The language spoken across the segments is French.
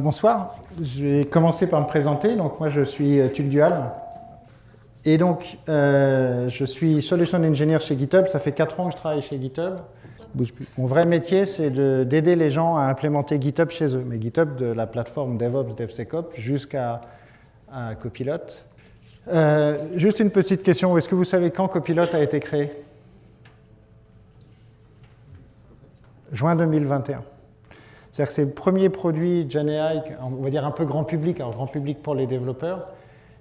Bonsoir, je vais commencer par me présenter. Donc, moi, je suis Tuc Duhal. Et donc, je suis Solution Engineer chez GitHub. Ça fait 4 ans que je travaille chez GitHub. Mon vrai métier, c'est d'aider les gens à implémenter GitHub chez eux. Mais GitHub, de la plateforme DevOps, DevSecOps, jusqu'à Copilot. Juste une petite question. Est-ce que vous savez quand Copilot a été créé? Juin 2021. C'est-à-dire que c'est le premier produit GenAI, on va dire un peu grand public, alors grand public pour les développeurs.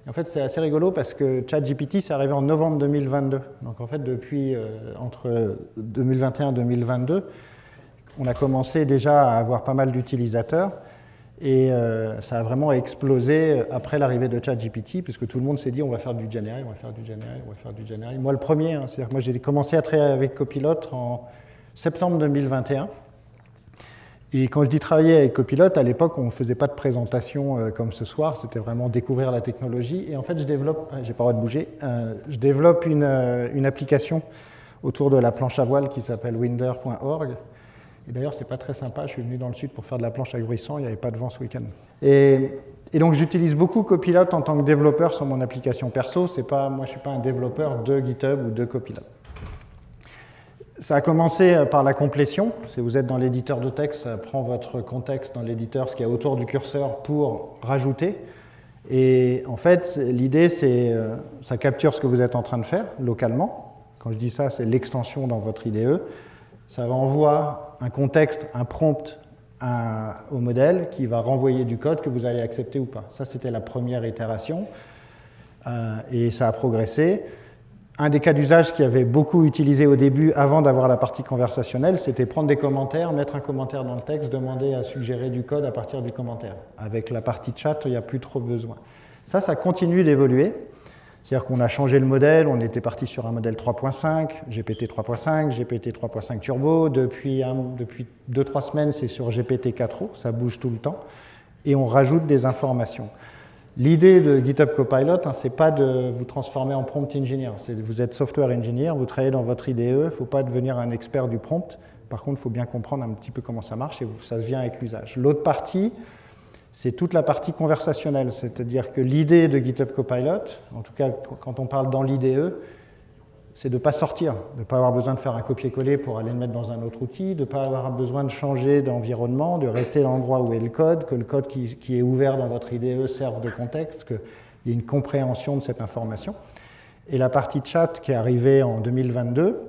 Et en fait, c'est assez rigolo parce que ChatGPT, c'est arrivé en novembre 2022. Donc en fait, depuis entre 2021 et 2022, on a commencé déjà à avoir pas mal d'utilisateurs. Et ça a vraiment explosé après l'arrivée de ChatGPT, puisque tout le monde s'est dit on va faire du GenAI, on va faire du GenAI, on va faire du GenAI. Moi, le premier, c'est-à-dire que moi, j'ai commencé à travailler avec Copilot en septembre 2021. Et quand je dis travailler avec Copilot, à l'époque, on ne faisait pas de présentation comme ce soir, c'était vraiment découvrir la technologie. Et en fait, je développe, j'ai pas le droit de bouger, je développe une application autour de la planche à voile qui s'appelle winder.org. Et d'ailleurs, c'est pas très sympa, je suis venu dans le sud pour faire de la planche à gruissant, il n'y avait pas de vent ce week-end. Et donc, j'utilise beaucoup Copilot en tant que développeur sur mon application perso. Moi, je ne suis pas un développeur de GitHub ou de Copilot. Ça a commencé par la complétion. Si vous êtes dans l'éditeur de texte, ça prend votre contexte dans l'éditeur, ce qu'il y a autour du curseur, pour rajouter. Et en fait, l'idée, c'est ça capture ce que vous êtes en train de faire localement. Quand je dis ça, c'est l'extension dans votre IDE. Ça envoie un contexte, un prompt au modèle qui va renvoyer du code que vous allez accepter ou pas. Ça, c'était la première itération. Et ça a progressé. Un des cas d'usage qui avait beaucoup utilisé au début, avant d'avoir la partie conversationnelle, c'était prendre des commentaires, mettre un commentaire dans le texte, demander à suggérer du code à partir du commentaire. Avec la partie chat, il n'y a plus trop besoin. Ça continue d'évoluer. C'est-à-dire qu'on a changé le modèle, on était parti sur un modèle 3.5, GPT 3.5, GPT 3.5 Turbo. Depuis 2-3 semaines, c'est sur GPT 4o, ça bouge tout le temps. Et on rajoute des informations. L'idée de GitHub Copilot, ce n'est pas de vous transformer en prompt engineer. Vous êtes software engineer, vous travaillez dans votre IDE, il ne faut pas devenir un expert du prompt. Par contre, il faut bien comprendre un petit peu comment ça marche et ça vient avec l'usage. L'autre partie, c'est toute la partie conversationnelle. C'est-à-dire que l'idée de GitHub Copilot, en tout cas quand on parle dans l'IDE, c'est de ne pas sortir, de ne pas avoir besoin de faire un copier-coller pour aller le mettre dans un autre outil, de ne pas avoir besoin de changer d'environnement, de rester à l'endroit où est le code, que le code qui est ouvert dans votre IDE serve de contexte, qu'il y ait une compréhension de cette information. Et la partie chat qui est arrivée en 2022,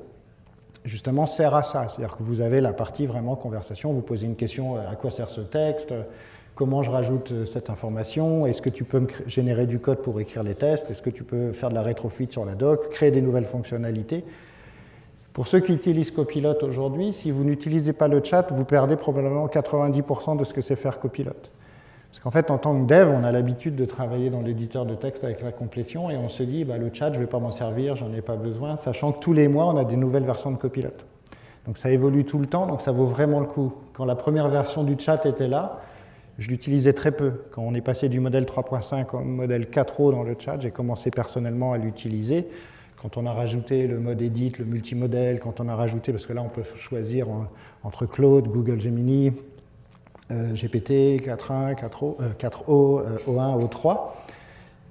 justement, sert à ça. C'est-à-dire que vous avez la partie vraiment conversation, vous posez une question, à quoi sert ce texte ? Comment je rajoute cette information? Est-ce que tu peux me générer du code pour écrire les tests? Est-ce que tu peux faire de la rétrofit sur la doc, créer des nouvelles fonctionnalités? Pour ceux qui utilisent Copilot aujourd'hui, si vous n'utilisez pas le chat, vous perdez probablement 90% de ce que c'est faire Copilot. Parce qu'en fait, en tant que dev, on a l'habitude de travailler dans l'éditeur de texte avec la complétion et on se dit, le chat, je ne vais pas m'en servir, j'en ai pas besoin, sachant que tous les mois, on a des nouvelles versions de Copilot. Donc ça évolue tout le temps, donc ça vaut vraiment le coup. Quand la première version du chat était là, je l'utilisais très peu. Quand on est passé du modèle 3.5 au modèle 4o dans le chat, j'ai commencé personnellement à l'utiliser. Quand on a rajouté le mode edit, le multimodèle, quand on a rajouté, parce que là on peut choisir entre Claude, Google Gemini, GPT, 4.1, 4o, O1, O3,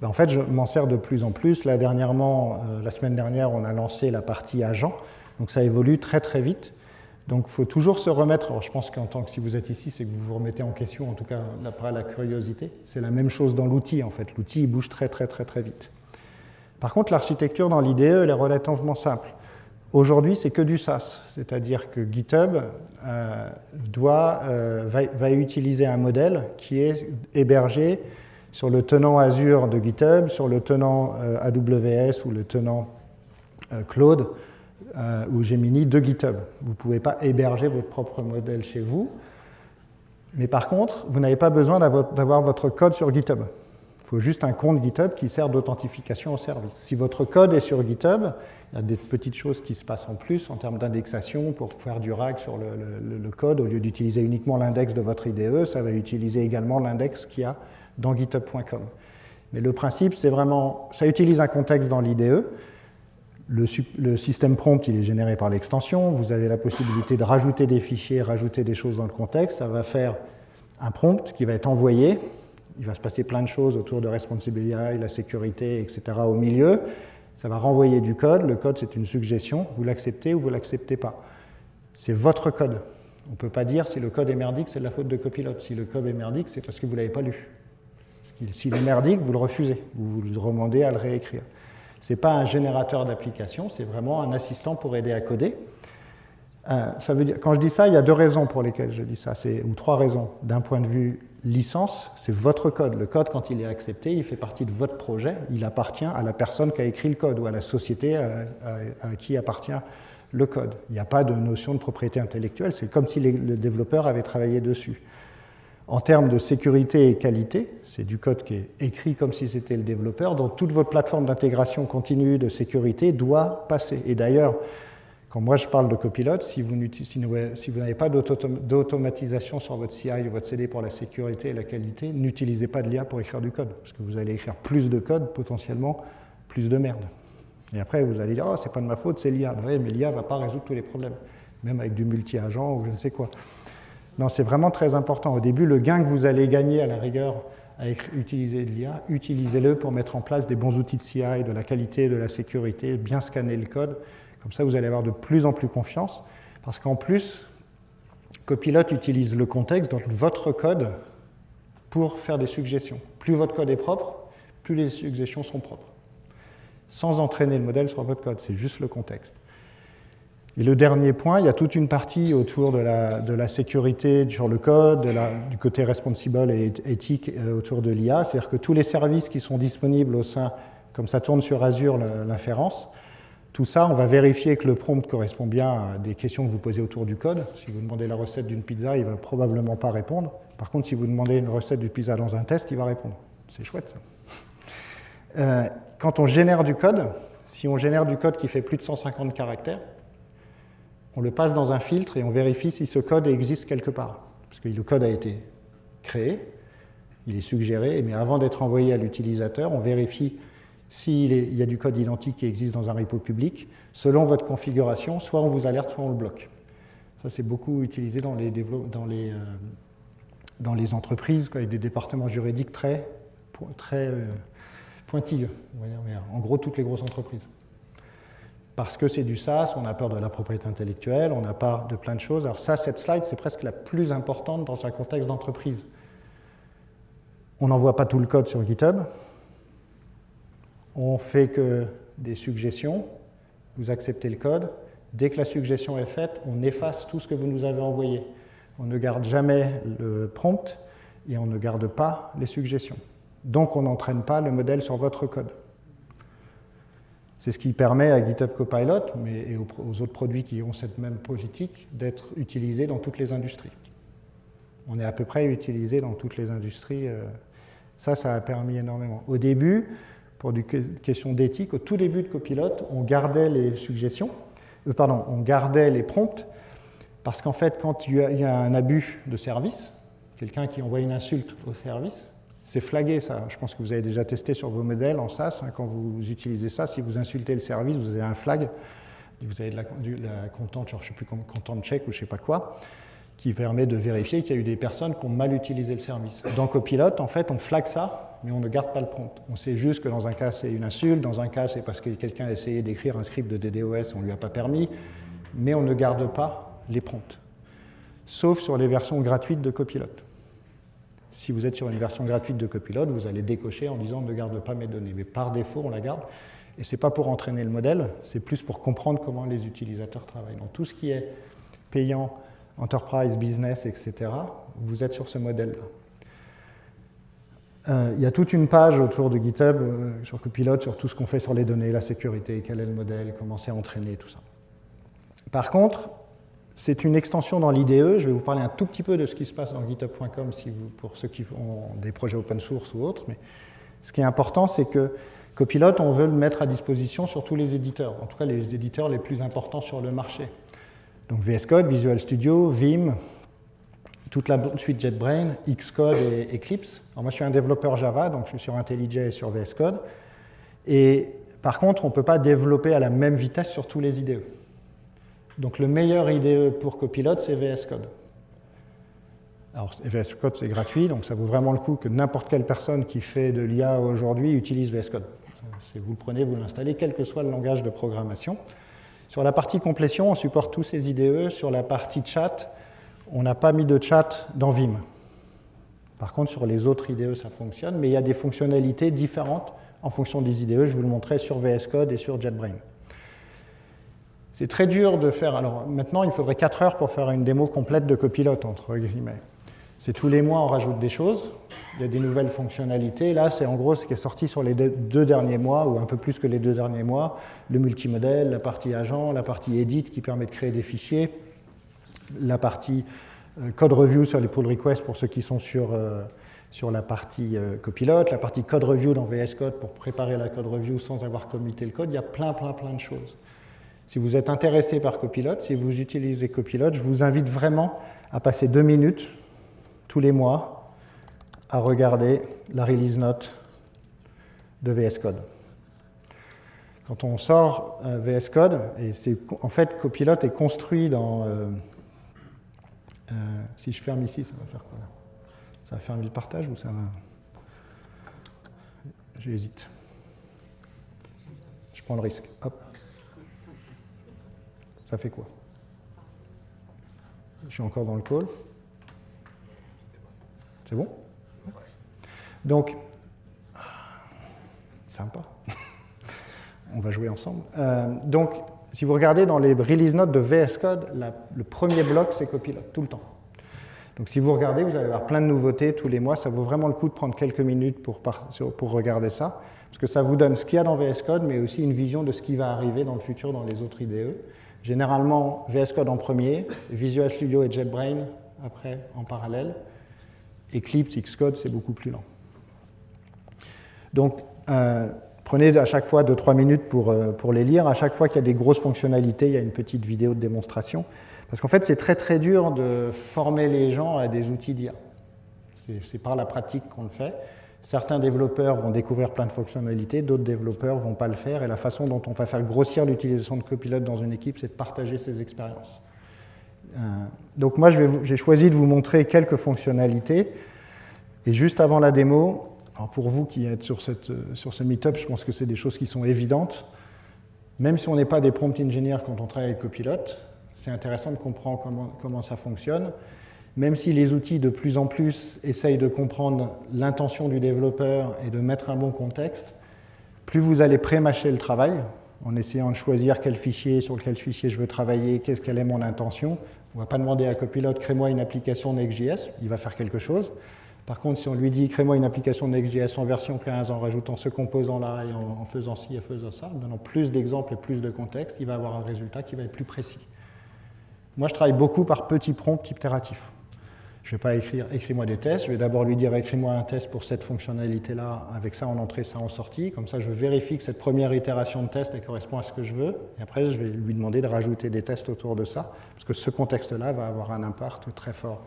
en fait je m'en sers de plus en plus. Là dernièrement, la semaine dernière, on a lancé la partie agent, donc ça évolue très très vite. Donc, il faut toujours se remettre. Alors, je pense qu'en tant que si vous êtes ici, c'est que vous vous remettez en question, en tout cas, d'après la curiosité. C'est la même chose dans l'outil, en fait. L'outil, il bouge très, très, très, très vite. Par contre, l'architecture dans l'IDE, elle est relativement simple. Aujourd'hui, c'est que du SaaS. C'est-à-dire que GitHub va utiliser un modèle qui est hébergé sur le tenant Azure de GitHub, sur le tenant AWS ou le tenant Claude, ou Gemini de GitHub. Vous ne pouvez pas héberger votre propre modèle chez vous, mais par contre, vous n'avez pas besoin d'avoir votre code sur GitHub. Il faut juste un compte GitHub qui sert d'authentification au service. Si votre code est sur GitHub, il y a des petites choses qui se passent en plus en termes d'indexation pour faire du RAG sur le code. Au lieu d'utiliser uniquement l'index de votre IDE, ça va utiliser également l'index qu'il y a dans github.com. Mais le principe, c'est vraiment, ça utilise un contexte dans l'IDE. Le système prompt, il est généré par l'extension. Vous avez la possibilité de rajouter des fichiers, rajouter des choses dans le contexte. Ça va faire un prompt qui va être envoyé. Il va se passer plein de choses autour de Responsibility, la sécurité, etc. au milieu. Ça va renvoyer du code. Le code, c'est une suggestion. Vous l'acceptez ou vous ne l'acceptez pas. C'est votre code. On ne peut pas dire si le code est merdique, c'est de la faute de Copilot. Si le code est merdique, c'est parce que vous ne l'avez pas lu. S'il est merdique, vous le refusez. Vous le demandez à le réécrire. Ce n'est pas un générateur d'application, c'est vraiment un assistant pour aider à coder. Ça veut dire, quand je dis ça, il y a deux raisons pour lesquelles je dis ça, ou trois raisons. D'un point de vue licence, c'est votre code. Le code, quand il est accepté, il fait partie de votre projet. Il appartient à la personne qui a écrit le code ou à la société à qui appartient le code. Il n'y a pas de notion de propriété intellectuelle. C'est comme si le développeur avait travaillé dessus. En termes de sécurité et qualité, c'est du code qui est écrit comme si c'était le développeur, dont toute votre plateforme d'intégration continue de sécurité doit passer. Et d'ailleurs, quand moi je parle de Copilot, si vous n'avez pas d'automatisation sur votre CI ou votre CD pour la sécurité et la qualité, n'utilisez pas de l'IA pour écrire du code, parce que vous allez écrire plus de code, potentiellement plus de merde. Et après, vous allez dire, oh, c'est pas de ma faute, c'est l'IA. Ben oui, mais l'IA ne va pas résoudre tous les problèmes, même avec du multi-agent ou je ne sais quoi. Non, c'est vraiment très important. Au début, le gain que vous allez gagner à la rigueur à utiliser de l'IA, utilisez-le pour mettre en place des bons outils de CI, de la qualité, de la sécurité, bien scanner le code. Comme ça, vous allez avoir de plus en plus confiance. Parce qu'en plus, Copilot utilise le contexte, donc votre code, pour faire des suggestions. Plus votre code est propre, plus les suggestions sont propres. Sans entraîner le modèle sur votre code, c'est juste le contexte. Et le dernier point, il y a toute une partie autour de la sécurité sur le code, du côté responsible et éthique autour de l'IA. C'est-à-dire que tous les services qui sont disponibles au sein, comme ça tourne sur Azure l'inférence, tout ça, on va vérifier que le prompt correspond bien à des questions que vous posez autour du code. Si vous demandez la recette d'une pizza, il ne va probablement pas répondre. Par contre, si vous demandez une recette d'une pizza dans un test, il va répondre. C'est chouette, ça. Quand on génère du code, si on génère du code qui fait plus de 150 caractères, on le passe dans un filtre et on vérifie si ce code existe quelque part. Parce que le code a été créé, il est suggéré, mais avant d'être envoyé à l'utilisateur, on vérifie s'il y a du code identique qui existe dans un repo public. Selon votre configuration, soit on vous alerte, soit on le bloque. Ça, c'est beaucoup utilisé dans les entreprises, avec des départements juridiques très pointilleux. En gros, toutes les grosses entreprises. Parce que c'est du SaaS, on a peur de la propriété intellectuelle, on a peur de plein de choses. Alors ça, cette slide, c'est presque la plus importante dans un contexte d'entreprise. On n'envoie pas tout le code sur GitHub. On fait que des suggestions. Vous acceptez le code. Dès que la suggestion est faite, on efface tout ce que vous nous avez envoyé. On ne garde jamais le prompt et on ne garde pas les suggestions. Donc on n'entraîne pas le modèle sur votre code. C'est ce qui permet à GitHub Copilot, et aux autres produits qui ont cette même politique, d'être utilisés dans toutes les industries. On est à peu près utilisé dans toutes les industries. Ça a permis énormément. Au début, pour des questions d'éthique, au tout début de Copilot, on gardait les suggestions, on gardait les prompts, parce qu'en fait, quand il y a un abus de service, quelqu'un qui envoie une insulte au service, c'est flagué, ça. Je pense que vous avez déjà testé sur vos modèles en SaaS. Quand vous utilisez ça, si vous insultez le service, vous avez un flag. Vous avez de la content, genre, je ne sais plus, content check ou je ne sais pas quoi, qui permet de vérifier qu'il y a eu des personnes qui ont mal utilisé le service. Dans Copilot, en fait, on flague ça, mais on ne garde pas le prompt. On sait juste que dans un cas, c'est une insulte, dans un cas, c'est parce que quelqu'un a essayé d'écrire un script de DDoS, on ne lui a pas permis, mais on ne garde pas les prompts. Sauf sur les versions gratuites de Copilot. Si vous êtes sur une version gratuite de Copilot, vous allez décocher en disant « ne garde pas mes données ». Mais par défaut, on la garde. Et ce n'est pas pour entraîner le modèle, c'est plus pour comprendre comment les utilisateurs travaillent. Donc tout ce qui est payant, enterprise, business, etc., vous êtes sur ce modèle-là. Il y a toute une page autour de GitHub, sur Copilot, sur tout ce qu'on fait sur les données, la sécurité, quel est le modèle, comment c'est entraîné, tout ça. Par contre, c'est une extension dans l'IDE. Je vais vous parler un tout petit peu de ce qui se passe dans github.com pour ceux qui ont des projets open source ou autres. Mais ce qui est important, c'est que Copilot, on veut le mettre à disposition sur tous les éditeurs, en tout cas les éditeurs les plus importants sur le marché. Donc VS Code, Visual Studio, Vim, toute la suite JetBrains, Xcode et Eclipse. Alors moi, je suis un développeur Java, donc je suis sur IntelliJ et sur VS Code. Et par contre, on ne peut pas développer à la même vitesse sur tous les IDE. Donc le meilleur IDE pour Copilot, c'est VS Code. Alors, VS Code, c'est gratuit, donc ça vaut vraiment le coup que n'importe quelle personne qui fait de l'IA aujourd'hui utilise VS Code. Vous le prenez, vous l'installez, quel que soit le langage de programmation. Sur la partie complétion, on supporte tous ces IDE. Sur la partie chat, on n'a pas mis de chat dans Vim. Par contre, sur les autres IDE, ça fonctionne, mais il y a des fonctionnalités différentes en fonction des IDE. Je vous le montrerai sur VS Code et sur JetBrains. C'est très dur de faire. Alors maintenant, il faudrait 4 heures pour faire une démo complète de Copilot, entre guillemets. C'est tous les mois, on rajoute des choses. Il y a des nouvelles fonctionnalités. Là, c'est en gros ce qui est sorti sur les 2 derniers mois, ou un peu plus que les 2 derniers mois. Le multimodèle, la partie agent, la partie edit qui permet de créer des fichiers, la partie code review sur les pull requests pour ceux qui sont sur la partie Copilot, la partie code review dans VS Code pour préparer la code review sans avoir commité le code. Il y a plein de choses. Si vous êtes intéressé par Copilot, si vous utilisez Copilot, je vous invite vraiment à passer 2 minutes tous les mois à regarder la release note de VS Code. Quand on sort VS Code, et en fait Copilot est construit dans... si je ferme ici, ça va faire quoi là? Ça va fermer le partage ou ça va... J'hésite. Je prends le risque. Hop. Ça fait quoi? Je suis encore dans le call. C'est bon? Donc, sympa. On va jouer ensemble. Donc, si vous regardez dans les release notes de VS Code, le premier bloc, c'est Copilot, tout le temps. Donc, si vous regardez, vous allez avoir plein de nouveautés tous les mois. Ça vaut vraiment le coup de prendre quelques minutes pour regarder ça, parce que ça vous donne ce qu'il y a dans VS Code, mais aussi une vision de ce qui va arriver dans le futur dans les autres IDE. Généralement, VS Code en premier, Visual Studio et JetBrains après, en parallèle. Eclipse, Xcode, c'est beaucoup plus lent. Donc, prenez à chaque fois 2-3 minutes pour les lire. À chaque fois qu'il y a des grosses fonctionnalités, il y a une petite vidéo de démonstration. Parce qu'en fait, c'est très dur de former les gens à des outils d'IA. C'est par la pratique qu'on le fait. Certains développeurs vont découvrir plein de fonctionnalités, d'autres développeurs ne vont pas le faire. Et la façon dont on va faire grossir l'utilisation de Copilot dans une équipe, c'est de partager ses expériences. Donc moi, j'ai choisi de vous montrer quelques fonctionnalités. Et juste avant la démo, alors pour vous qui êtes sur ce meet-up, je pense que c'est des choses qui sont évidentes. Même si on n'est pas des prompt engineers quand on travaille avec Copilot, c'est intéressant de comprendre comment ça fonctionne. Même si les outils de plus en plus essayent de comprendre l'intention du développeur et de mettre un bon contexte, plus vous allez pré-mâcher le travail, en essayant de choisir sur quel fichier je veux travailler, quelle est mon intention. On ne va pas demander à Copilot, crée-moi une application Next.js, il va faire quelque chose. Par contre, si on lui dit, crée-moi une application Next.js en version 15, en rajoutant ce composant-là et en faisant ci et faisant ça, en donnant plus d'exemples et plus de contexte, il va avoir un résultat qui va être plus précis. Moi, je travaille beaucoup par petits prompts itératifs. Je ne vais pas écrire « écris-moi des tests », je vais d'abord lui dire « écris-moi un test pour cette fonctionnalité-là, avec ça en entrée, ça en sortie ». Comme ça, je vérifie que cette première itération de test elle correspond à ce que je veux. Et après, je vais lui demander de rajouter des tests autour de ça, parce que ce contexte-là va avoir un impact très fort.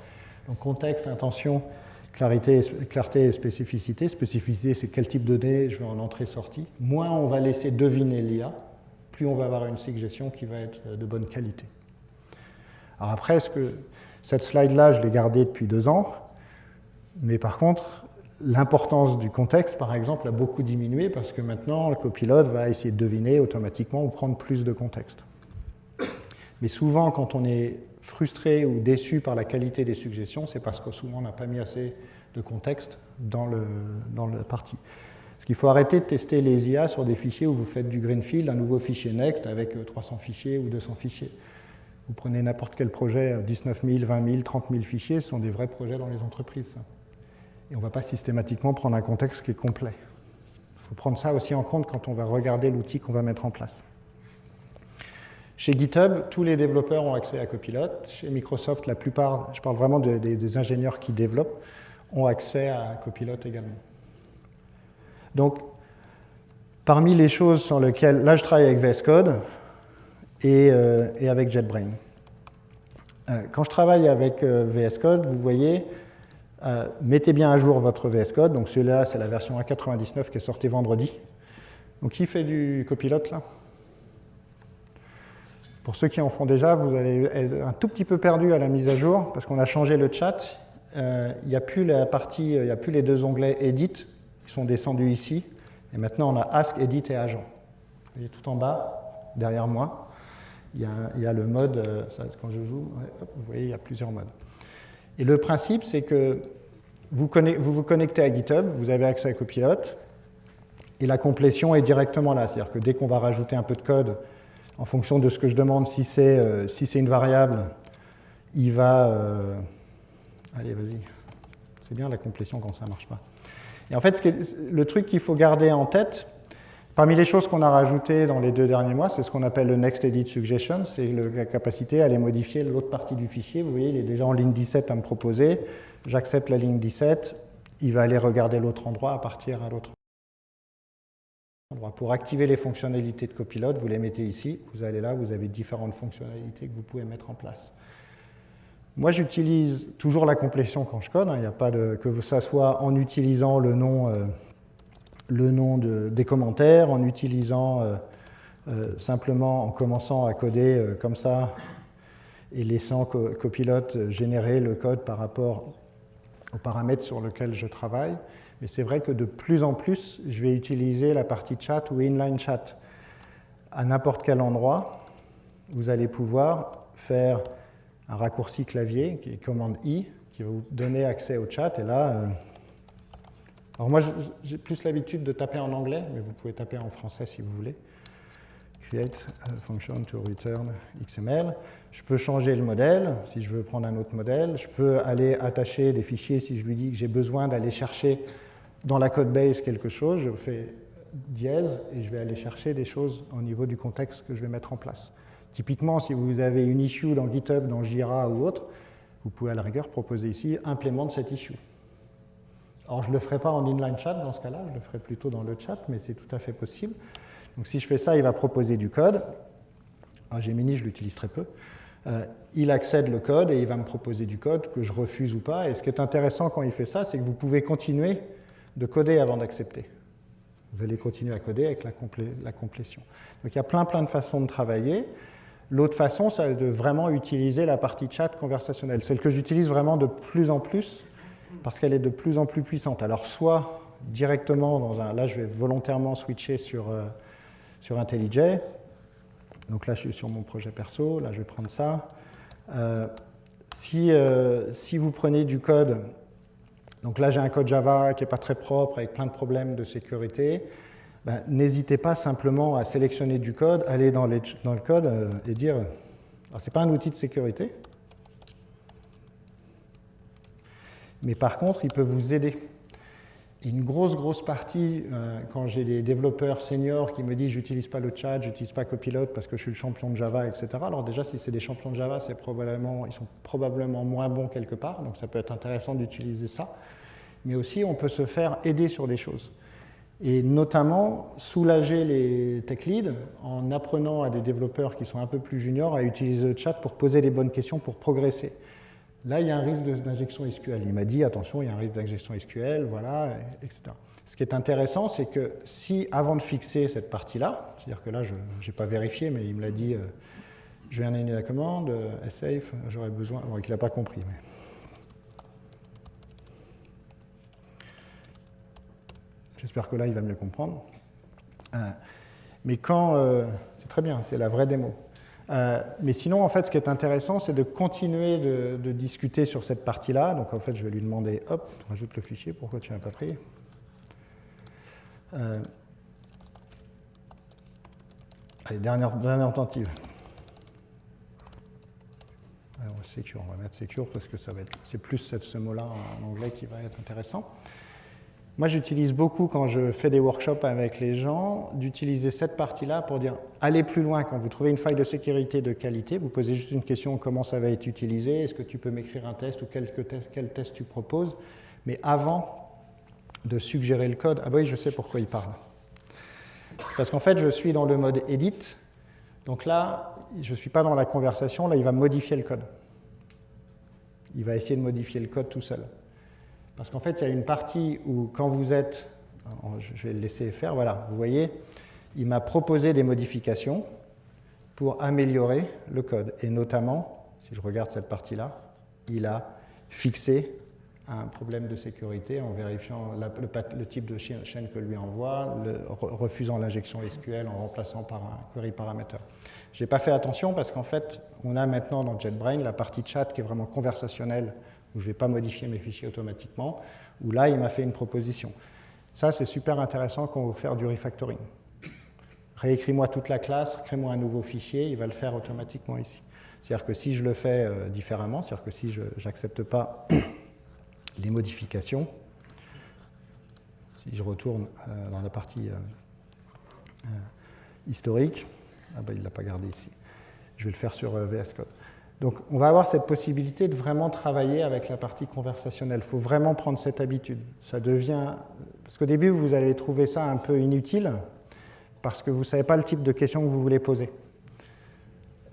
Donc contexte, intention, clarté et spécificité. Spécificité, c'est quel type de données je veux en entrée-sortie. Moins on va laisser deviner l'IA, plus on va avoir une suggestion qui va être de bonne qualité. Alors après, cette slide-là, je l'ai gardée depuis 2 ans, mais par contre, l'importance du contexte, par exemple, a beaucoup diminué parce que maintenant, le copilote va essayer de deviner automatiquement ou prendre plus de contexte. Mais souvent, quand on est frustré ou déçu par la qualité des suggestions, c'est parce que souvent, on n'a pas mis assez de contexte dans la partie. Parce qu'il faut arrêter de tester les IA sur des fichiers où vous faites du greenfield, un nouveau fichier Next avec 300 fichiers ou 200 fichiers. Vous prenez n'importe quel projet, 19 000, 20 000, 30 000 fichiers, ce sont des vrais projets dans les entreprises. Ça. Et on ne va pas systématiquement prendre un contexte qui est complet. Il faut prendre ça aussi en compte quand on va regarder l'outil qu'on va mettre en place. Chez GitHub, tous les développeurs ont accès à Copilot. Chez Microsoft, la plupart, je parle vraiment des ingénieurs qui développent, ont accès à Copilot également. Donc, parmi les choses sur lesquelles... Là, je travaille avec VS Code. Et avec JetBrains. Quand je travaille avec VS Code, vous voyez, mettez bien à jour votre VS Code. Donc celui-là, c'est la version 1.99 qui est sortie vendredi. Donc qui fait du copilote là? Pour ceux qui en font déjà, vous allez être un tout petit peu perdu à la mise à jour parce qu'on a changé le chat il n'y a plus la partie, il n'y a plus les deux onglets Edit qui sont descendus ici. Et maintenant, on a Ask, Edit et Agent. Vous voyez, tout en bas, derrière moi, il y a le mode, quand je joue, ouais, hop, vous voyez, il y a plusieurs modes. Et le principe, c'est que vous vous connectez à GitHub, vous avez accès à Copilot, et la complétion est directement là. C'est-à-dire que dès qu'on va rajouter un peu de code, en fonction de ce que je demande, si c'est une variable, il va... allez, vas-y. C'est bien la complétion quand ça ne marche pas. Et en fait, le truc qu'il faut garder en tête, parmi les choses qu'on a rajoutées dans les 2 derniers mois, c'est ce qu'on appelle le Next Edit Suggestion, c'est la capacité à aller modifier l'autre partie du fichier. Vous voyez, il est déjà en ligne 17 à me proposer. J'accepte la ligne 17, il va aller regarder l'autre endroit à partir à l'autre endroit. Pour activer les fonctionnalités de Copilot, vous les mettez ici, vous allez là, vous avez différentes fonctionnalités que vous pouvez mettre en place. Moi, j'utilise toujours la complétion quand je code, il n'y a pas que ça soit en utilisant le nom des commentaires, en utilisant simplement en commençant à coder comme ça et laissant Copilot générer le code par rapport aux paramètres sur lesquels je travaille. Mais c'est vrai que de plus en plus, je vais utiliser la partie chat ou inline chat. À n'importe quel endroit, vous allez pouvoir faire un raccourci clavier qui est commande I, qui va vous donner accès au chat. Et là, alors moi, j'ai plus l'habitude de taper en anglais, mais vous pouvez taper en français si vous voulez. Create a function to return XML. Je peux changer le modèle, si je veux prendre un autre modèle. Je peux aller attacher des fichiers si je lui dis que j'ai besoin d'aller chercher dans la codebase quelque chose. Je fais dièse et je vais aller chercher des choses au niveau du contexte que je vais mettre en place. Typiquement, si vous avez une issue dans GitHub, dans Jira ou autre, vous pouvez à la rigueur proposer ici « implémente cette issue ». Alors, je ne le ferai pas en inline chat dans ce cas-là, je le ferai plutôt dans le chat, mais c'est tout à fait possible. Donc, si je fais ça, il va proposer du code. Alors, Gemini, je l'utilise très peu. Il accède le code et il va me proposer du code que je refuse ou pas. Et ce qui est intéressant quand il fait ça, c'est que vous pouvez continuer de coder avant d'accepter. Vous allez continuer à coder avec la complétion. Donc, il y a plein de façons de travailler. L'autre façon, c'est de vraiment utiliser la partie chat conversationnelle. Celle que j'utilise vraiment de plus en plus, parce qu'elle est de plus en plus puissante. Alors, soit directement dans un... Là, je vais volontairement switcher sur IntelliJ. Donc là, je suis sur mon projet perso. Là, je vais prendre ça. Si vous prenez du code... Donc là, j'ai un code Java qui n'est pas très propre, avec plein de problèmes de sécurité. Ben, n'hésitez pas simplement à sélectionner du code, aller dans le code et dire... Alors, ce n'est pas un outil de sécurité, mais par contre, il peut vous aider. Une grosse partie, quand j'ai des développeurs seniors qui me disent « j'utilise pas le chat, j'utilise pas Copilot parce que je suis le champion de Java, etc. » Alors déjà, si c'est des champions de Java, ils sont probablement moins bons quelque part, donc ça peut être intéressant d'utiliser ça. Mais aussi, on peut se faire aider sur des choses. Et notamment, soulager les tech leads en apprenant à des développeurs qui sont un peu plus juniors à utiliser le chat pour poser les bonnes questions, pour progresser. Là, il y a un risque d'injection SQL. Il m'a dit, attention, il y a un risque d'injection SQL, voilà, etc. Ce qui est intéressant, c'est que si, avant de fixer cette partie-là, c'est-à-dire que là, je n'ai pas vérifié, mais il me l'a dit, je viens d'analyser la commande, safe, j'aurais besoin, bon, il n'a pas compris. Mais... J'espère que là, il va mieux comprendre. Mais quand... c'est très bien, c'est la vraie démo. Mais sinon, en fait, ce qui est intéressant, c'est de continuer de discuter sur cette partie-là. Donc, en fait, je vais lui demander, hop, rajoute le fichier, pourquoi tu n'as pas pris Allez, dernière tentative. Alors, secure, on va mettre secure parce que c'est plus ce mot-là en anglais qui va être intéressant. Moi, j'utilise beaucoup, quand je fais des workshops avec les gens, d'utiliser cette partie-là pour dire « allez plus loin ». Quand vous trouvez une faille de sécurité de qualité, vous posez juste une question « comment ça va être utilisé ? Est-ce que tu peux m'écrire un test ou quel test tu proposes ?» Mais avant de suggérer le code, ah bah oui, je sais pourquoi il parle. Parce qu'en fait, je suis dans le mode « edit ». Donc là, je ne suis pas dans la conversation, là, il va modifier le code. Il va essayer de modifier le code tout seul. Parce qu'en fait, il y a une partie où, quand vous êtes... Je vais le laisser faire, voilà, vous voyez, il m'a proposé des modifications pour améliorer le code. Et notamment, si je regarde cette partie-là, il a fixé un problème de sécurité en vérifiant le type de chaîne que lui envoie, refusant l'injection SQL en remplaçant par un query parameter. Je n'ai pas fait attention parce qu'en fait, on a maintenant dans JetBrains la partie chat qui est vraiment conversationnelle, où je ne vais pas modifier mes fichiers automatiquement, où là, il m'a fait une proposition. Ça, c'est super intéressant quand on veut faire du refactoring. Réécris-moi toute la classe, crée-moi un nouveau fichier, il va le faire automatiquement ici. C'est-à-dire que si je le fais différemment, c'est-à-dire que si je n'accepte pas les modifications, si je retourne dans la partie historique, ah ben, il ne l'a pas gardé ici, je vais le faire sur VS Code. Donc on va avoir cette possibilité de vraiment travailler avec la partie conversationnelle. Il faut vraiment prendre cette habitude. Ça devient... Parce qu'au début, vous allez trouver ça un peu inutile, parce que vous ne savez pas le type de questions que vous voulez poser.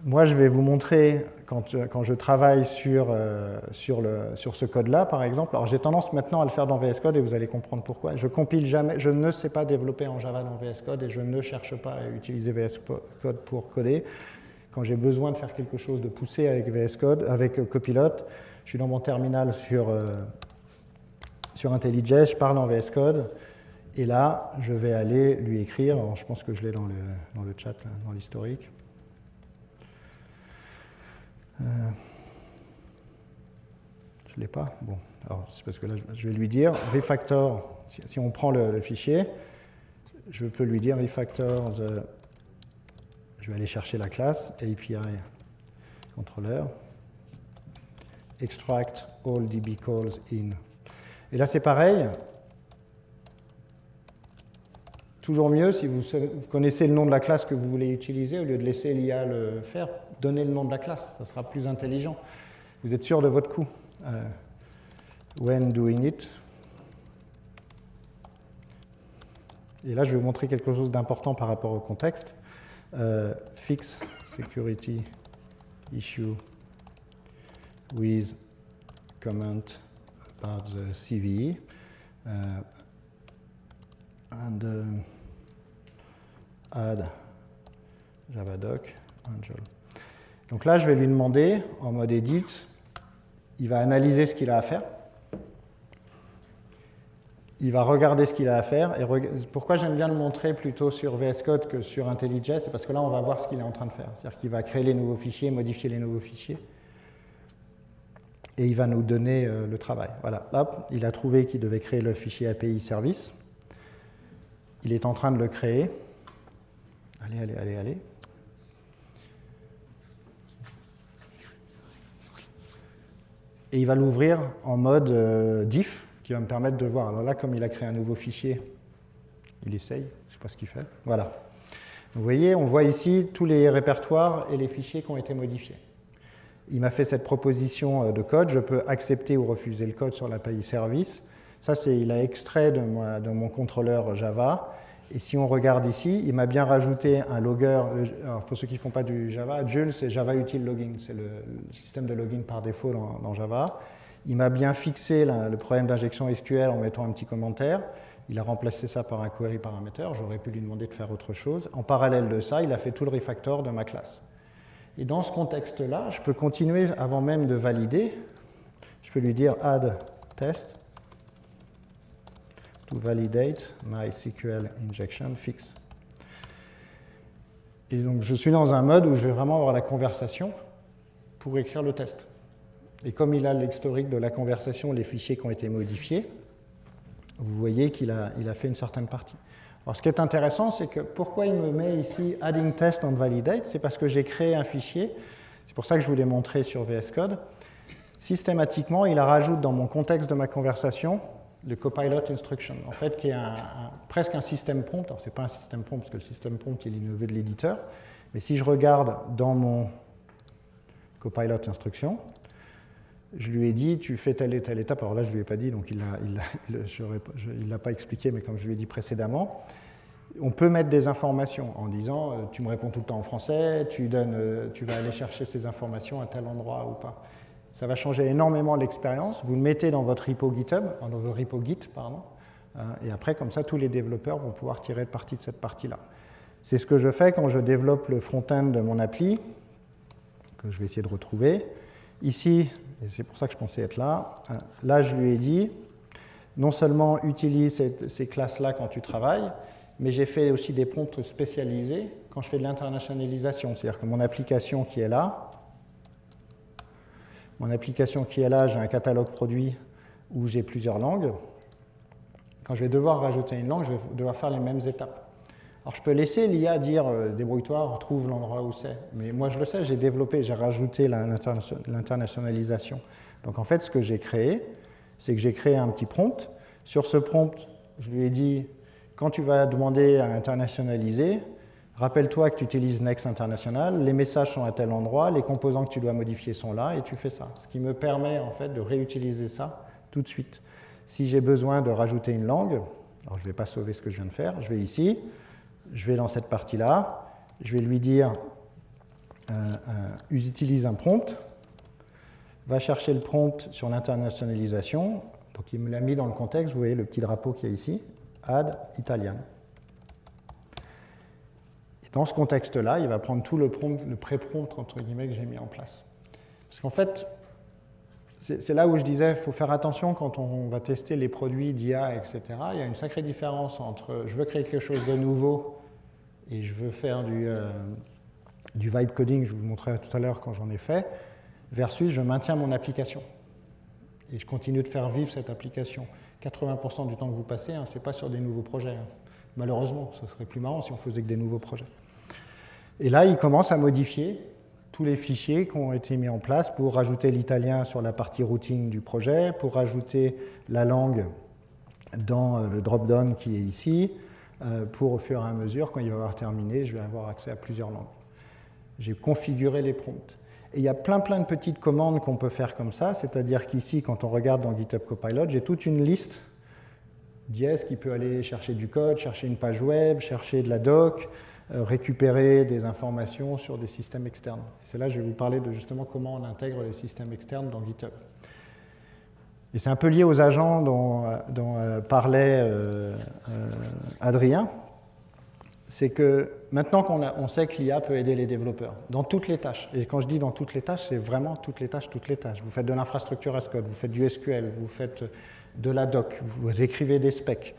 Moi, je vais vous montrer, quand je travaille sur ce code-là, par exemple, alors j'ai tendance maintenant à le faire dans VS Code et vous allez comprendre pourquoi. Je compile jamais, je ne sais pas développer en Java dans VS Code et je ne cherche pas à utiliser VS Code pour coder. Quand j'ai besoin de faire quelque chose de poussé avec VS Code, avec Copilot, je suis dans mon terminal sur IntelliJ, je parle en VS Code, et là, je vais aller lui écrire, alors je pense que je l'ai dans le chat, là, dans l'historique. Je ne l'ai pas. Bon, alors c'est parce que là, je vais lui dire refactor. Si on prend le fichier, je peux lui dire refactor the. Je vais aller chercher la classe API controller, extract all DB calls in. Et là, c'est pareil. Toujours mieux, si vous connaissez le nom de la classe que vous voulez utiliser, au lieu de laisser l'IA le faire, donnez le nom de la classe, ça sera plus intelligent. Vous êtes sûr de votre coup. When doing it. Et là, je vais vous montrer quelque chose d'important par rapport au contexte. Fix security issue with comment about the CVE. And add javadoc Angel. Donc là, je vais lui demander, en mode edit, il va analyser ce qu'il a à faire. Il va regarder ce qu'il a à faire. Et pourquoi j'aime bien le montrer plutôt sur VS Code que sur IntelliJ, c'est parce que là, on va voir ce qu'il est en train de faire. C'est-à-dire qu'il va créer les nouveaux fichiers, modifier les nouveaux fichiers. Et il va nous donner le travail. Voilà, hop, il a trouvé qu'il devait créer le fichier API service. Il est en train de le créer. Allez. Et il va l'ouvrir en mode diff, qui va me permettre de voir. Alors là, comme il a créé un nouveau fichier, il essaye, je ne sais pas ce qu'il fait. Voilà. Donc, vous voyez, on voit ici tous les répertoires et les fichiers qui ont été modifiés. Il m'a fait cette proposition de code. Je peux accepter ou refuser le code sur l'API service. Ça, il a extrait de mon contrôleur Java. Et si on regarde ici, il m'a bien rajouté un logger. Alors pour ceux qui ne font pas du Java, Joule, c'est Java Util Logging. C'est le système de login par défaut dans Java. Il m'a bien fixé le problème d'injection SQL en mettant un petit commentaire. Il a remplacé ça par un query parameter. J'aurais pu lui demander de faire autre chose. En parallèle de ça, il a fait tout le refactor de ma classe. Et dans ce contexte-là, je peux continuer avant même de valider. Je peux lui dire add test to validate my SQL injection fix. Et donc je suis dans un mode où je vais vraiment avoir la conversation pour écrire le test. Et comme il a l'historique de la conversation, les fichiers qui ont été modifiés, vous voyez qu'il a fait une certaine partie. Alors ce qui est intéressant, c'est que pourquoi il me met ici adding test and validate, c'est parce que j'ai créé un fichier, c'est pour ça que je vous l'ai montré sur VS Code. Systématiquement, il rajoute dans mon contexte de ma conversation le copilot instruction, en fait, qui est presque un système prompt. Alors, ce n'est pas un système prompt, parce que le système prompt, il est innové de l'éditeur. Mais si je regarde dans mon copilot instruction, je lui ai dit, tu fais telle et telle étape. Alors là, je ne lui ai pas dit, donc il ne l'a pas expliqué, mais comme je lui ai dit précédemment, on peut mettre des informations en disant, tu me réponds tout le temps en français, tu vas aller chercher ces informations à tel endroit ou pas. Ça va changer énormément l'expérience. Vous le mettez dans votre repo GitHub, dans votre repo Git, pardon, et après, comme ça, tous les développeurs vont pouvoir tirer parti de cette partie-là. C'est ce que je fais quand je développe le front-end de mon appli, que je vais essayer de retrouver. Ici, Et c'est pour ça que je pensais être là. Là, je lui ai dit, non seulement utilise ces classes-là quand tu travailles, mais j'ai fait aussi des prompts spécialisés quand je fais de l'internationalisation. C'est-à-dire que mon application qui est là, j'ai un catalogue produit où j'ai plusieurs langues. Quand je vais devoir rajouter une langue, je vais devoir faire les mêmes étapes. Alors je peux laisser l'IA dire débrouille-toi, retrouve l'endroit où c'est. Mais moi je le sais, j'ai rajouté l'internationalisation. Donc en fait, ce que j'ai créé, c'est que j'ai créé un petit prompt. Sur ce prompt, je lui ai dit, quand tu vas demander à internationaliser, rappelle-toi que tu utilises Next International, les messages sont à tel endroit, les composants que tu dois modifier sont là, et tu fais ça. Ce qui me permet en fait de réutiliser ça tout de suite. Si j'ai besoin de rajouter une langue, alors je ne vais pas sauver ce que je viens de faire, je vais ici, je vais dans cette partie-là, je vais lui dire utilise un prompt, va chercher le prompt sur l'internationalisation, donc il me l'a mis dans le contexte, vous voyez le petit drapeau qu'il y a ici, add Italian. Et dans ce contexte-là, il va prendre tout le pré-prompt entre guillemets que j'ai mis en place. Parce qu'en fait, c'est là où je disais, il faut faire attention quand on va tester les produits d'IA, etc. Il y a une sacrée différence entre je veux créer quelque chose de nouveau et je veux faire du vibe coding, je vous le montrerai tout à l'heure quand j'en ai fait, versus je maintiens mon application. Et je continue de faire vivre cette application. 80% du temps que vous passez, ce n'est pas sur des nouveaux projets. Malheureusement, ce serait plus marrant si on faisait que des nouveaux projets. Et là, il commence à modifier tous les fichiers qui ont été mis en place pour rajouter l'italien sur la partie routing du projet, pour rajouter la langue dans le drop-down qui est ici, pour au fur et à mesure, quand il va avoir terminé, je vais avoir accès à plusieurs langues. J'ai configuré les prompts. Et il y a plein de petites commandes qu'on peut faire comme ça, c'est-à-dire qu'ici, quand on regarde dans GitHub Copilot, j'ai toute une liste d'IS qui peut aller chercher du code, chercher une page web, chercher de la doc, récupérer des informations sur des systèmes externes. C'est là que je vais vous parler de justement comment on intègre les systèmes externes dans GitHub. Et c'est un peu lié aux agents dont parlait Adrien. C'est que maintenant qu'on sait que l'IA peut aider les développeurs dans toutes les tâches, et quand je dis dans toutes les tâches, c'est vraiment toutes les tâches. Vous faites de l'infrastructure as code, vous faites du SQL, vous faites de la doc, vous écrivez des specs.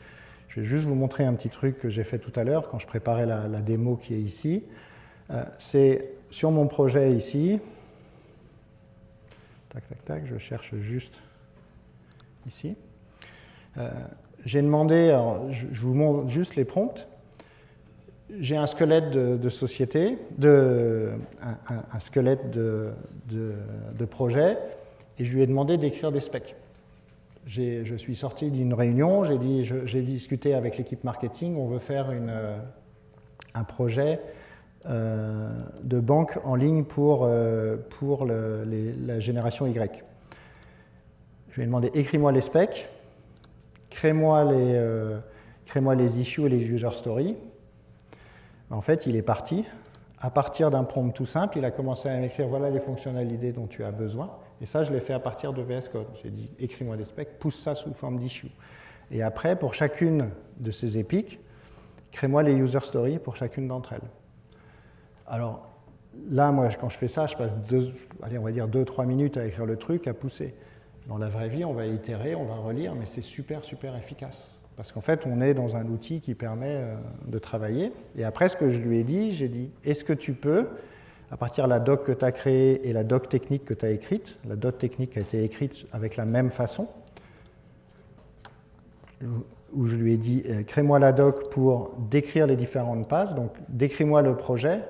Je vais juste vous montrer un petit truc que j'ai fait tout à l'heure quand je préparais la démo qui est ici. C'est sur mon projet ici. Tac, je cherche juste ici. J'ai demandé, alors, je vous montre juste les prompts. J'ai un squelette de société, un squelette de projet, et je lui ai demandé d'écrire des specs. Je suis sorti d'une réunion, j'ai discuté avec l'équipe marketing, on veut faire un projet de banque en ligne pour la génération Y. Je lui ai demandé, écris-moi les specs, crée-moi les issues et les user stories. En fait, il est parti. À partir d'un prompt tout simple, il a commencé à m'écrire, voilà les fonctionnalités dont tu as besoin. Et ça, je l'ai fait à partir de VS Code. J'ai dit, écris-moi des specs, pousse ça sous forme d'issue. Et après, pour chacune de ces épiques, crée-moi les user stories pour chacune d'entre elles. Alors là, moi, quand je fais ça, je passe 2-3 minutes à écrire le truc, à pousser. Dans la vraie vie, on va itérer, on va relire, mais c'est super efficace. Parce qu'en fait, on est dans un outil qui permet de travailler. Et après, ce que je lui ai dit, j'ai dit, est-ce que tu peux, à partir de la doc que tu as créée et la doc technique que tu as écrite, la doc technique a été écrite avec la même façon, où je lui ai dit, crée-moi la doc pour décrire les différentes pages, donc décris-moi le projet,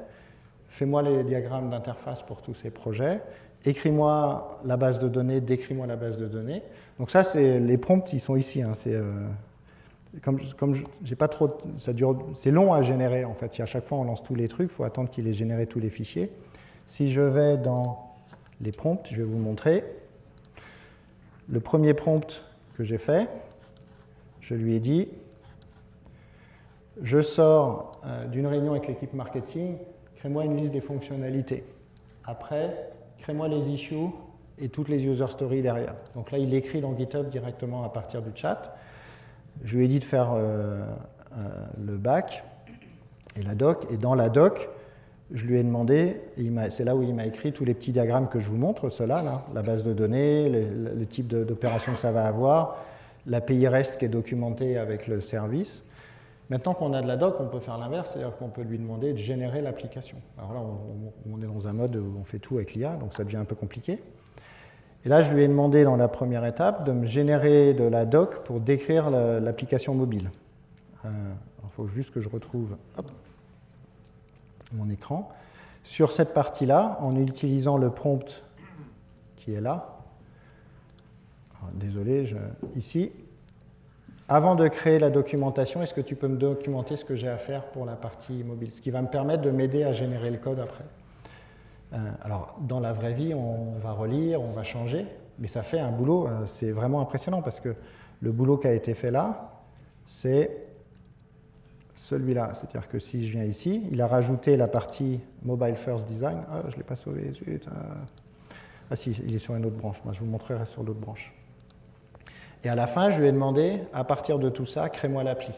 fais-moi les diagrammes d'interface pour tous ces projets, écris-moi la base de données, décris-moi la base de données. Donc ça, les prompts, ils sont ici. Comme j'ai pas trop, c'est long à générer en fait. Si à chaque fois on lance tous les trucs, il faut attendre qu'il ait généré tous les fichiers. Si je vais dans les prompts, je vais vous montrer. Le premier prompt que j'ai fait, je lui ai dit, je sors d'une réunion avec l'équipe marketing, crée-moi une liste des fonctionnalités. Après, crée-moi les issues et toutes les user stories derrière. Donc là, il écrit dans GitHub directement à partir du chat. Je lui ai dit de faire le back et la doc. Et dans la doc, je lui ai demandé, c'est là où il m'a écrit tous les petits diagrammes que je vous montre, ceux-là, là, la base de données, le type d'opération que ça va avoir, l'API REST qui est documentée avec le service. Maintenant qu'on a de la doc, on peut faire l'inverse, c'est-à-dire qu'on peut lui demander de générer l'application. Alors là, on est dans un mode où on fait tout avec l'IA, donc ça devient un peu compliqué. Et là, je lui ai demandé dans la première étape de me générer de la doc pour décrire l'application mobile. Il faut juste que je retrouve mon écran. Sur cette partie-là, en utilisant le prompt qui est là, alors, désolé, ici, avant de créer la documentation, est-ce que tu peux me documenter ce que j'ai à faire pour la partie mobile? Ce qui va me permettre de m'aider à générer le code après. Alors, dans la vraie vie, on va relire, on va changer, mais ça fait un boulot, c'est vraiment impressionnant parce que le boulot qui a été fait là, c'est celui-là. C'est-à-dire que si je viens ici, il a rajouté la partie Mobile First Design. Ah, je ne l'ai pas sauvé, zut. Ah si, il est sur une autre branche. Moi, je vous montrerai sur l'autre branche. Et à la fin, je lui ai demandé, à partir de tout ça, crée-moi l'appli.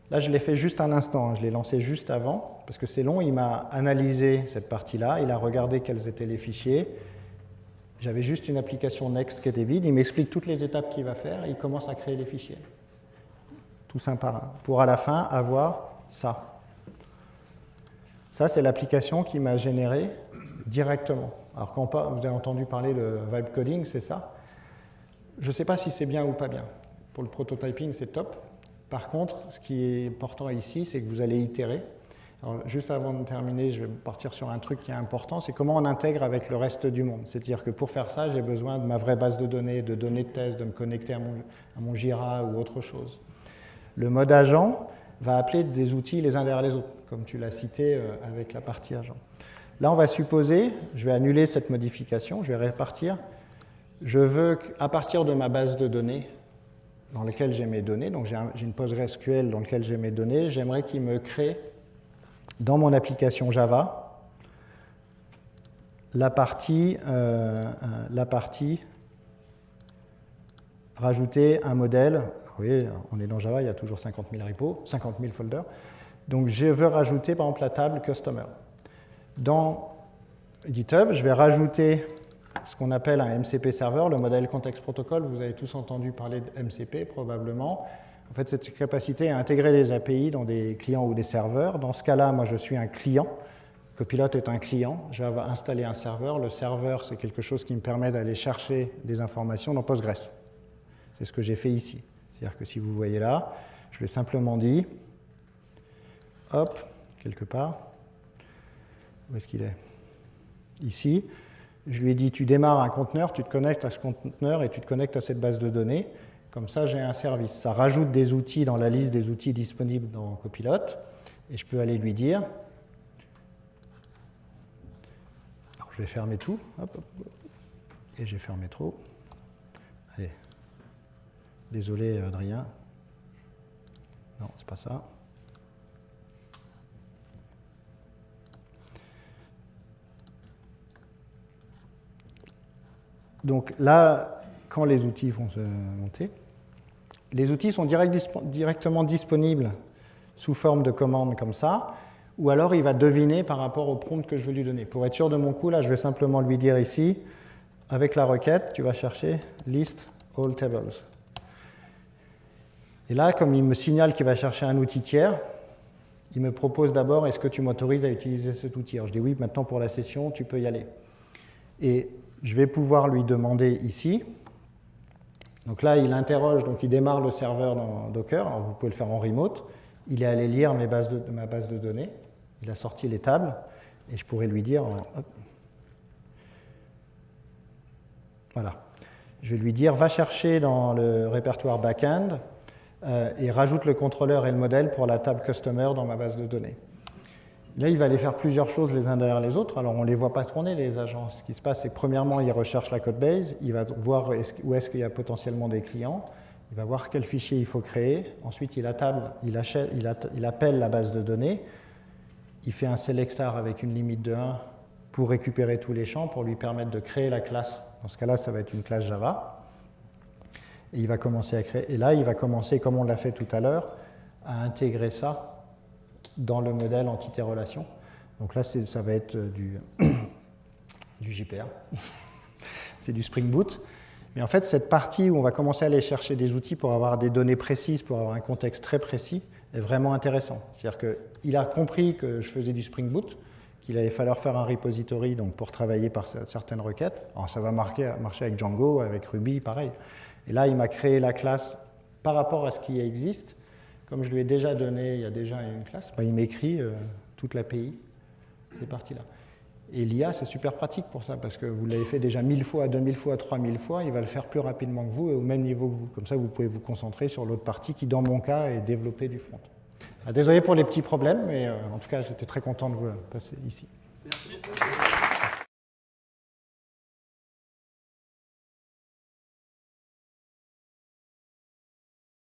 Là, je l'ai fait juste un instant, je l'ai lancé juste avant, parce que c'est long, il m'a analysé cette partie-là, il a regardé quels étaient les fichiers. J'avais juste une application Next qui était vide, il m'explique toutes les étapes qu'il va faire, et il commence à créer les fichiers. Tout un par un, pour à la fin avoir ça. Ça, c'est l'application qui m'a généré directement. Alors, quand vous avez entendu parler de vibe coding, c'est ça. Je ne sais pas si c'est bien ou pas bien. Pour le prototyping, c'est top. Par contre, ce qui est important ici, c'est que vous allez itérer. Alors, juste avant de terminer, je vais partir sur un truc qui est important, c'est comment on intègre avec le reste du monde. C'est-à-dire que pour faire ça, j'ai besoin de ma vraie base de données de test, de me connecter à mon Jira ou autre chose. Le mode agent va appeler des outils les uns derrière les autres, comme tu l'as cité avec la partie agent. Là, on va supposer, je vais annuler cette modification, je vais répartir. Je veux qu'à partir de ma base de données, dans laquelle j'ai mes données, donc j'ai une PostgreSQL dans laquelle j'ai mes données, j'aimerais qu'il me crée dans mon application Java la partie rajouter un modèle. Oui, on est dans Java, il y a toujours 50 000 repos, 50 000 folders. Donc je veux rajouter par exemple la table Customer. Dans GitHub, je vais rajouter ce qu'on appelle un MCP Server, le modèle Context Protocol. Vous avez tous entendu parler de MCP, probablement. En fait, cette capacité à intégrer des API dans des clients ou des serveurs. Dans ce cas-là, moi, je suis un client. Copilot est un client. Je vais installer un serveur. Le serveur, c'est quelque chose qui me permet d'aller chercher des informations dans Postgres. C'est ce que j'ai fait ici. C'est-à-dire que si vous voyez là, je vais simplement dire, hop, quelque part, où est-ce qu'il est? Ici. Je lui ai dit, tu démarres un conteneur, tu te connectes à ce conteneur et tu te connectes à cette base de données. Comme ça, j'ai un service. Ça rajoute des outils dans la liste des outils disponibles dans Copilot. Et je peux aller lui dire, alors, je vais fermer tout. Hop, hop, et j'ai fermé trop. Allez. Désolé, Adrien. Non, c'est pas ça. Donc là, quand les outils vont se monter, les outils sont directement disponibles sous forme de commandes comme ça, ou alors il va deviner par rapport au prompt que je veux lui donner. Pour être sûr de mon coup, là, je vais simplement lui dire ici, avec la requête, tu vas chercher list all tables. Et là, comme il me signale qu'il va chercher un outil tiers, il me propose d'abord, est-ce que tu m'autorises à utiliser cet outil? Alors je dis oui, maintenant pour la session, tu peux y aller. Et je vais pouvoir lui demander ici. Donc là, il interroge, donc il démarre le serveur dans Docker. Alors vous pouvez le faire en remote. Il est allé lire ma base de données. Il a sorti les tables. Et je pourrais lui dire, hop, voilà. Je vais lui dire, va chercher dans le répertoire backend et rajoute le contrôleur et le modèle pour la table Customer dans ma base de données. Là, il va aller faire plusieurs choses les uns derrière les autres. Alors, on ne les voit pas tourner, les agents. Ce qui se passe, c'est que premièrement, il recherche la codebase. Il va voir où est-ce qu'il y a potentiellement des clients. Il va voir quel fichier il faut créer. Ensuite, il appelle la base de données. Il fait un select star avec une limite de 1 pour récupérer tous les champs, pour lui permettre de créer la classe. Dans ce cas-là, ça va être une classe Java. Et il va commencer à créer. Et là, il va commencer, comme on l'a fait tout à l'heure, à intégrer ça dans le modèle entité-relation. Donc là, ça va être du JPR. C'est du Spring Boot. Mais en fait, cette partie où on va commencer à aller chercher des outils pour avoir des données précises, pour avoir un contexte très précis, est vraiment intéressant. C'est-à-dire qu'il a compris que je faisais du Spring Boot, qu'il allait falloir faire un repository donc pour travailler par certaines requêtes. Alors, ça va marcher avec Django, avec Ruby, pareil. Et là, il m'a créé la classe par rapport à ce qui existe. Comme je lui ai déjà donné, il y a déjà une classe, il m'écrit toute l'API, ces parties-là. Et l'IA, c'est super pratique pour ça, parce que vous l'avez fait déjà 1000 fois, 2000 fois, 3000 fois, il va le faire plus rapidement que vous et au même niveau que vous. Comme ça, vous pouvez vous concentrer sur l'autre partie qui, dans mon cas, est développer du front. Désolé pour les petits problèmes, mais en tout cas, j'étais très content de vous passer ici. Merci.